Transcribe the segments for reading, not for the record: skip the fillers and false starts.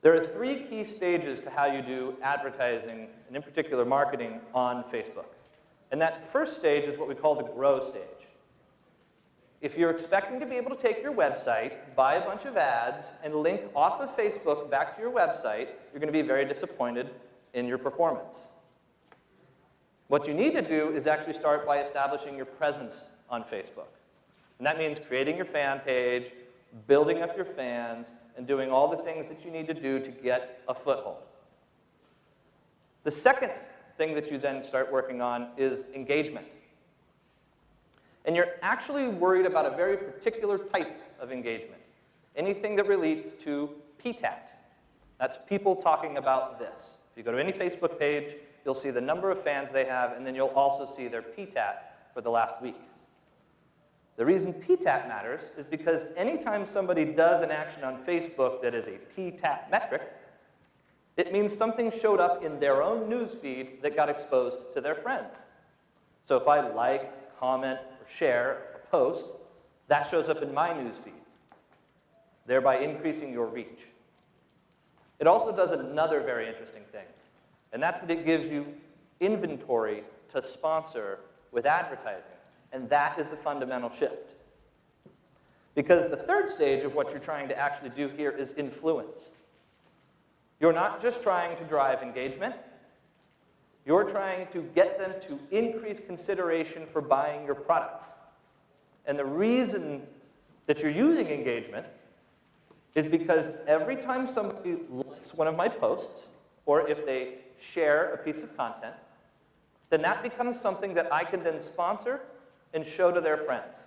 There are 3 key stages to how you do advertising, and in particular marketing, on Facebook. And that first stage is what we call the grow stage. If you're expecting to be able to take your website, buy a bunch of ads, and link off of Facebook back to your website, you're going to be very disappointed in your performance. What you need to do is actually start by establishing your presence on Facebook. And that means creating your fan page, building up your fans, and doing all the things that you need to do to get a foothold. The second thing that you then start working on is engagement. And you're actually worried about a very particular type of engagement. Anything that relates to PTAT. That's people talking about this. If you go to any Facebook page, you'll see the number of fans they have, and then you'll also see their PTAT for the last week. The reason PTAT matters is because anytime somebody does an action on Facebook that is a PTAT metric, it means something showed up in their own news feed that got exposed to their friends. So if I like, comment, or share a post, that shows up in my news feed, thereby increasing your reach. It also does another very interesting thing, and that's that it gives you inventory to sponsor with advertising. And that is the fundamental shift. Because the third stage of what you're trying to actually do here is influence. You're not just trying to drive engagement. You're trying to get them to increase consideration for buying your product. And the reason that you're using engagement is because every time somebody likes one of my posts, or if they share a piece of content, then that becomes something that I can then sponsor and show to their friends.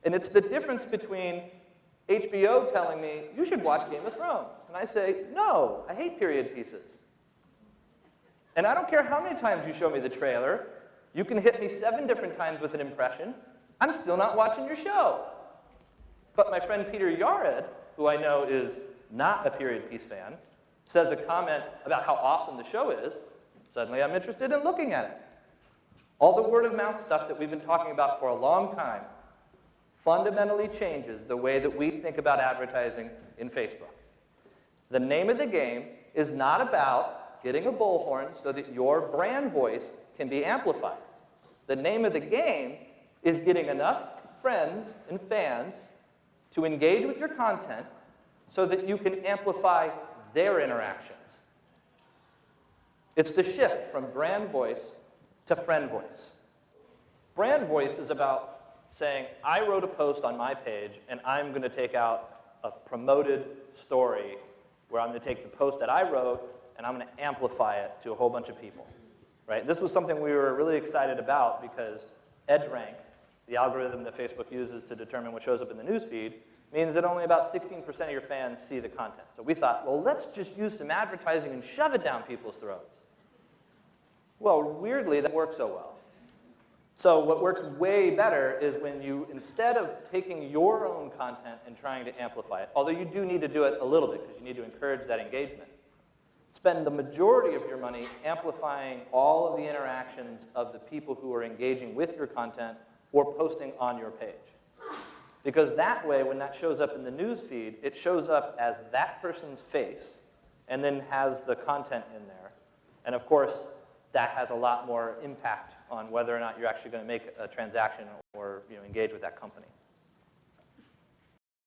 And it's the difference between HBO telling me, you should watch Game of Thrones. And I say, no, I hate period pieces. And I don't care how many times you show me the trailer. You can hit me 7 different times with an impression. I'm still not watching your show. But my friend Peter Yared, who I know is not a period piece fan, says a comment about how awesome the show is. Suddenly I'm interested in looking at it. All the word-of-mouth stuff that we've been talking about for a long time fundamentally changes the way that we think about advertising in Facebook. The name of the game is not about getting a bullhorn so that your brand voice can be amplified. The name of the game is getting enough friends and fans to engage with your content so that you can amplify their interactions. It's the shift from brand voice to friend voice. Brand voice is about saying, I wrote a post on my page, and I'm going to take out a promoted story where I'm going to take the post that I wrote, and I'm going to amplify it to a whole bunch of people. Right? This was something we were really excited about because EdgeRank, the algorithm that Facebook uses to determine what shows up in the news feed, means that only about 16% of your fans see the content. So we thought, well, let's just use some advertising and shove it down people's throats. Well, weirdly, that works so well. So what works way better is when you, instead of taking your own content and trying to amplify it, although you do need to do it a little bit because you need to encourage that engagement, spend the majority of your money amplifying all of the interactions of the people who are engaging with your content or posting on your page. Because that way, when that shows up in the news feed, it shows up as that person's face and then has the content in there. And of course, that has a lot more impact on whether or not you're actually going to make a transaction or engage with that company.